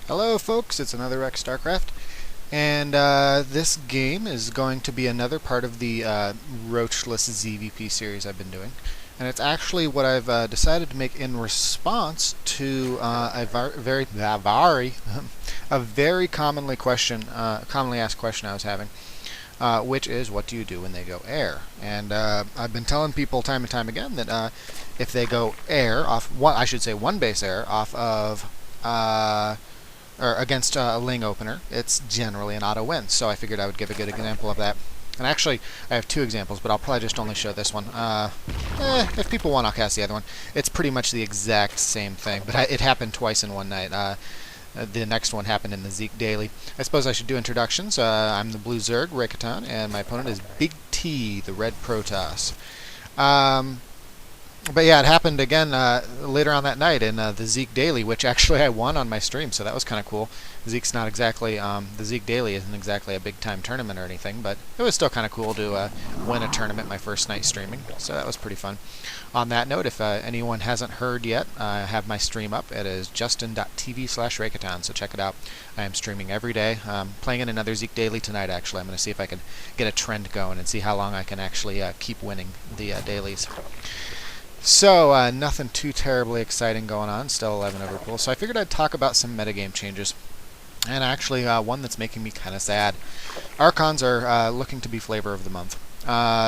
Hello folks, it's another RekStarcraft, and this game is going to be another part of the roachless ZVP series I've been doing. And it's actually what I've decided to make in response to a very commonly asked question I was having, which is, what do you do when they go air? And I've been telling people time and time again that if they go air off, one base air off of or against a Ling opener, it's generally an auto win. So I figured I would give a good example of that. And actually, I have two examples, but I'll probably just only show this one. If people want, I'll cast the other one. It's pretty much the exact same thing, but it happened twice in one night. The next one happened in the Zeke Daily. I suppose I should do introductions. I'm the blue Zerg, Rekatan, and my opponent is BigT, the red Protoss. But yeah, it happened again later on that night in the Zeke Daily, which actually I won on my stream, so that was kind of cool. Zeke's not exactly, the Zeke Daily isn't exactly a big-time tournament or anything, but it was still kind of cool to win a tournament my first night streaming, so that was pretty fun. On that note, if anyone hasn't heard yet, I have my stream up. It is justin.tv/Rekatan, so check it out. I am streaming every day. Playing in another Zeke Daily tonight, actually. I'm going to see if I can get a trend going and see how long I can actually keep winning the dailies. So, nothing too terribly exciting going on, still 11 over pool. So I figured I'd talk about some metagame changes. And actually, one that's making me kind of sad. Archons are looking to be flavor of the month.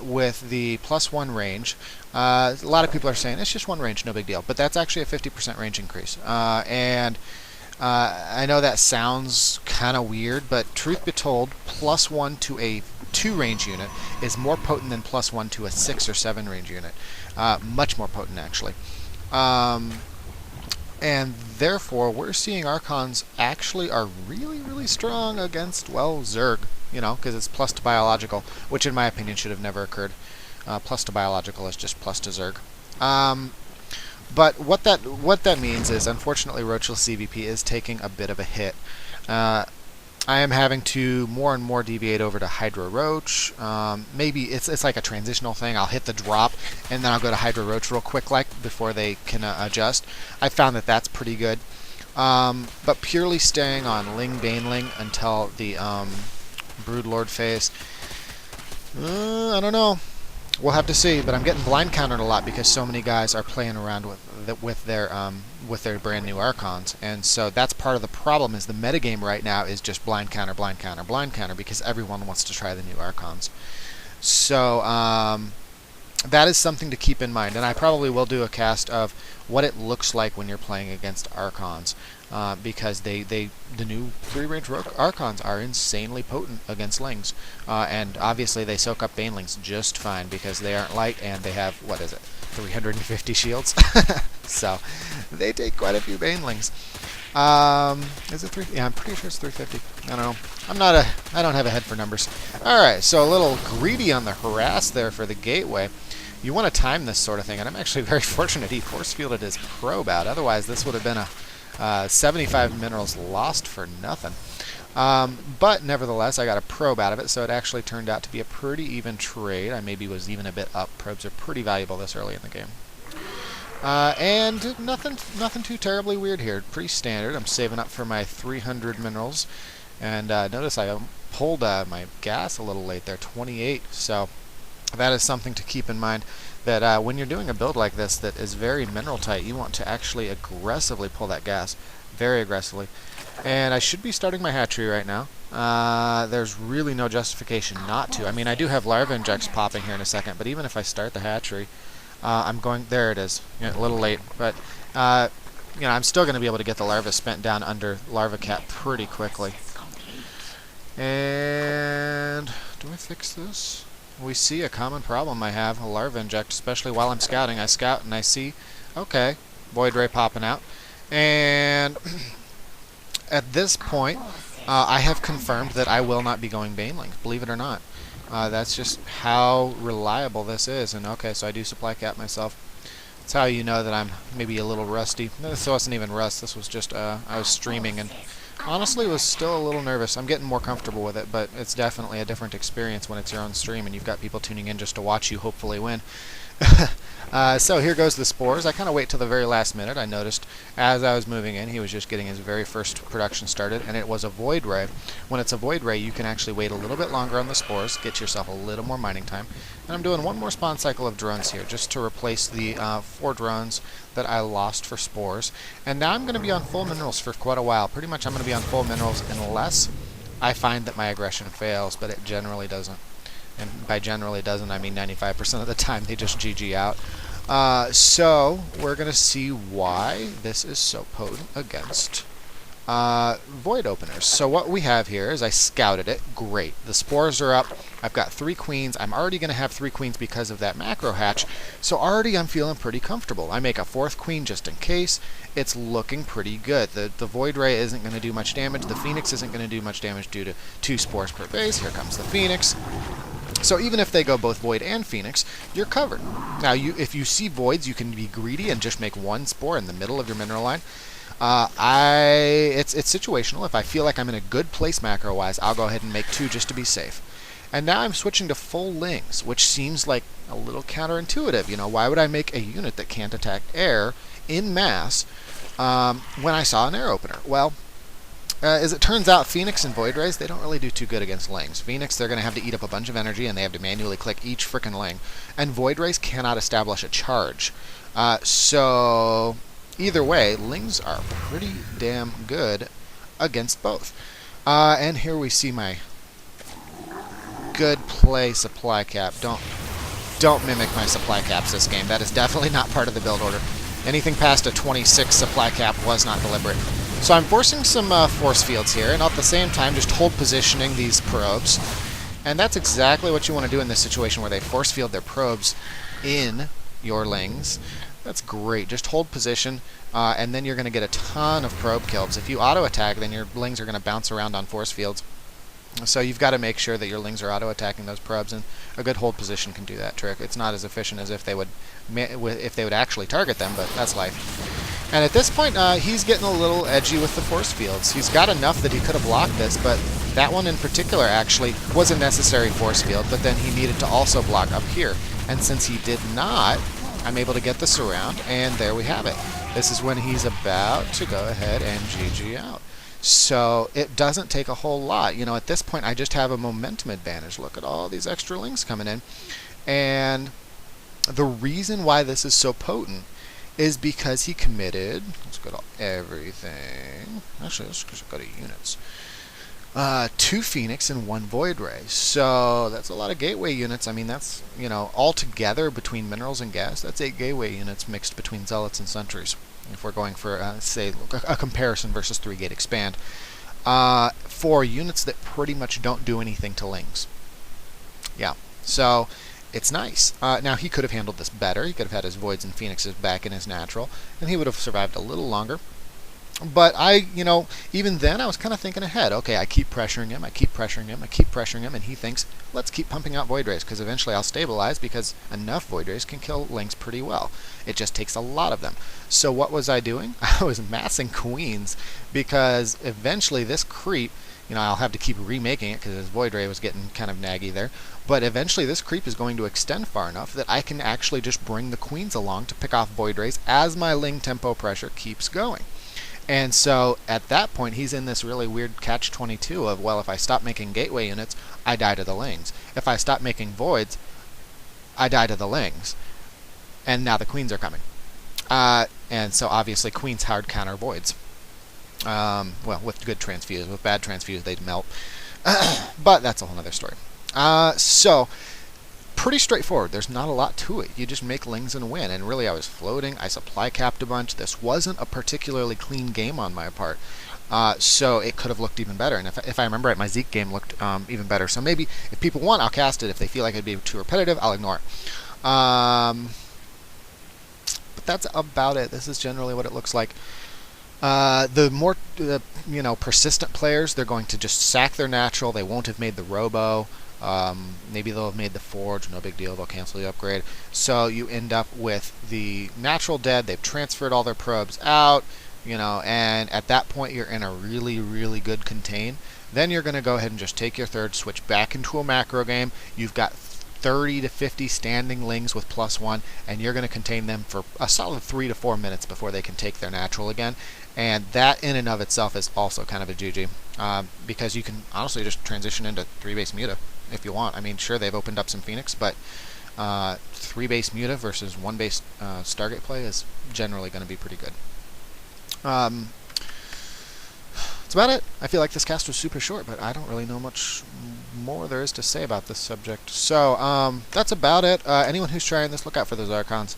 With the +1 range, a lot of people are saying, it's just one range, no big deal. But that's actually a 50% range increase. I know that sounds kind of weird, but truth be told, +1 to a 2 range unit is more potent than +1 to a 6 or 7 range unit. Much more potent, actually. And therefore, we're seeing Archons actually are really, really strong against, well, Zerg, you know, because it's plus to biological, which in my opinion should have never occurred. Plus to biological is just plus to Zerg. But what that means is, unfortunately, roachless CVP is taking a bit of a hit. I am having to more and more deviate over to Hydro Roach. Maybe it's like a transitional thing. I'll hit the drop, and then I'll go to Hydro Roach real quick, before they can adjust. I found that that's pretty good. But purely staying on Ling Baneling until the Broodlord phase, I don't know. We'll have to see, but I'm getting blind countered a lot because so many guys are playing around with their brand new Archons, and so that's part of the problem. Is the metagame right now is just blind counter, blind counter, blind counter, because everyone wants to try the new Archons. So that is something to keep in mind, and I probably will do a cast of what it looks like when you're playing against Archons, because the new 3-range Archons are insanely potent against Lings, and obviously they soak up Banelings just fine because they aren't light and they have, what is it, 350 shields? So they take quite a few Banelings. Is it 3? Yeah, I'm pretty sure it's 350. I don't know. I don't have a head for numbers. Alright, so a little greedy on the harass there for the gateway. You want to time this sort of thing, and I'm actually very fortunate he force-fielded his probe out. Otherwise, this would have been a 75 minerals lost for nothing. But nevertheless, I got a probe out of it, so it actually turned out to be a pretty even trade. I maybe was even a bit up. Probes are pretty valuable this early in the game. And nothing too terribly weird here. Pretty standard. I'm saving up for my 300 minerals. And notice I pulled my gas a little late there, 28. So that is something to keep in mind, that when you're doing a build like this that is very mineral tight, you want to actually aggressively pull that gas, very aggressively. And I should be starting my hatchery right now. There's really no justification not to. I mean, I do have larva injects popping here in a second, but even if I start the hatchery, I'm going, there it is, a little late, but I'm still going to be able to get the larva spent down under larva cap pretty quickly. And do I fix this? We see a common problem I have, a larva inject, especially while I'm scouting. I scout and I see, okay, void ray popping out. And at this point, I have confirmed that I will not be going Baneling, believe it or not. That's just how reliable this is. And okay, so I do supply cap myself. That's how you know that I'm maybe a little rusty. This wasn't even rust, this was just, I was streaming and honestly was still a little nervous. I'm getting more comfortable with it, but it's definitely a different experience when it's your own stream and you've got people tuning in just to watch you hopefully win. So here goes the spores. I kind of wait till the very last minute. I noticed as I was moving in, he was just getting his very first production started, and it was a void ray. When it's a void ray, you can actually wait a little bit longer on the spores, get yourself a little more mining time. And I'm doing one more spawn cycle of drones here, just to replace the 4 drones that I lost for spores. And now I'm going to be on full minerals for quite a while. Pretty much I'm going to be on full minerals unless I find that my aggression fails, but it generally doesn't. And by generally doesn't, I mean 95% of the time they just GG out. So we're going to see why this is so potent against void openers. So what we have here is I scouted it. Great. The spores are up. I've got 3 queens. I'm already going to have 3 queens because of that macro hatch. So already I'm feeling pretty comfortable. I make a 4th queen just in case. It's looking pretty good. The void ray isn't going to do much damage. The phoenix isn't going to do much damage due to 2 spores per base. Here comes the phoenix. So even if they go both void and phoenix, you're covered. Now, if you see voids, you can be greedy and just make 1 spore in the middle of your mineral line. It's situational. If I feel like I'm in a good place macro-wise, I'll go ahead and make 2 just to be safe. And now I'm switching to full lings, which seems like a little counterintuitive. You know, why would I make a unit that can't attack air in mass when I saw an air opener? Well, as it turns out, Phoenix and Void Rays, they don't really do too good against Lings. Phoenix, they're going to have to eat up a bunch of energy, and they have to manually click each frickin' Ling. And Void Rays cannot establish a charge. So, either way, Lings are pretty damn good against both. And here we see my good play supply cap. Don't mimic my supply caps this game. That is definitely not part of the build order. Anything past a 26 supply cap was not deliberate. So I'm forcing some force fields here, and at the same time just hold positioning these probes. And that's exactly what you want to do in this situation where they force field their probes in your lings. That's great. Just hold position, and then you're going to get a ton of probe kills. If you auto-attack, then your lings are going to bounce around on force fields. So you've got to make sure that your lings are auto-attacking those probes, and a good hold position can do that trick. It's not as efficient as if they would actually target them, but that's life. And at this point, he's getting a little edgy with the force fields. He's got enough that he could have blocked this, but that one in particular actually was a necessary force field, but then he needed to also block up here. And since he did not, I'm able to get the surround, and there we have it. This is when he's about to go ahead and GG out. So it doesn't take a whole lot. You know, at this point, I just have a momentum advantage. Look at all these extra lings coming in. And the reason why this is so potent is because he committed, let's go to everything, actually let's just go to units, 2 Phoenix and 1 Void Ray. So that's a lot of gateway units. I mean, that's, you know, all together between minerals and gas, that's 8 gateway units mixed between zealots and sentries. If we're going for, say, a comparison versus 3-gate expand, for units that pretty much don't do anything to lings. Yeah, so it's nice. Now, he could have handled this better. He could have had his voids and phoenixes back in his natural, and he would have survived a little longer. But you know, even then I was kind of thinking ahead. Okay, I keep pressuring him, I keep pressuring him, I keep pressuring him, and he thinks, let's keep pumping out Void Rays, because eventually I'll stabilize, because enough Void Rays can kill lings pretty well. It just takes a lot of them. So what was I doing? I was massing queens, because eventually this creep, you know, I'll have to keep remaking it, because his Void Ray was getting kind of naggy there, but eventually this creep is going to extend far enough that I can actually just bring the queens along to pick off Void Rays as my ling tempo pressure keeps going. And so, at that point, he's in this really weird catch-22 of, well, if I stop making gateway units, I die to the lings. If I stop making voids, I die to the lings. And now the queens are coming. And so, obviously, queens hard counter voids. Well, with good transfuse. With bad transfuse, they'd melt. But that's a whole other story. So, pretty straightforward. There's not a lot to it. You just make lings and win. And really, I was floating. I supply capped a bunch. This wasn't a particularly clean game on my part. So it could have looked even better. And if I remember right, my Zeke game looked even better. So maybe if people want, I'll cast it. If they feel like it'd be too repetitive, I'll ignore it. But that's about it. This is generally what it looks like. The more you know, persistent players, they're going to just sack their natural. They won't have made the robo. Maybe they'll have made the forge, no big deal, they'll cancel the upgrade. So you end up with the natural dead, they've transferred all their probes out, you know, and at that point you're in a really, really good contain. Then you're going to go ahead and just take your third, switch back into a macro game. You've got 30 to 50 standing lings with +1, and you're going to contain them for a solid 3 to 4 minutes before they can take their natural again. And that in and of itself is also kind of a GG, because you can honestly just transition into 3-base Muta if you want. I mean, sure, they've opened up some Phoenix, but 3-base Muta versus 1-base Stargate play is generally going to be pretty good. That's about it. I feel like this cast was super short, but I don't really know much more there is to say about this subject. So, that's about it. Anyone who's trying this, look out for those Archons.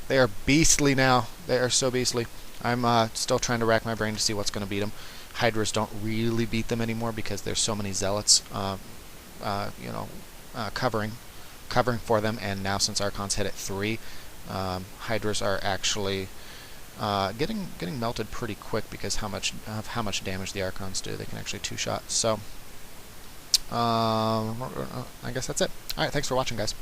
They are beastly now. They are so beastly. I'm still trying to rack my brain to see what's going to beat them. Hydras don't really beat them anymore because there's so many Zealots, covering for them. And now since Archons hit at 3, Hydras are actually getting melted pretty quick because how much damage the Archons do. They can actually 2-shot. So I guess that's it. All right, thanks for watching, guys.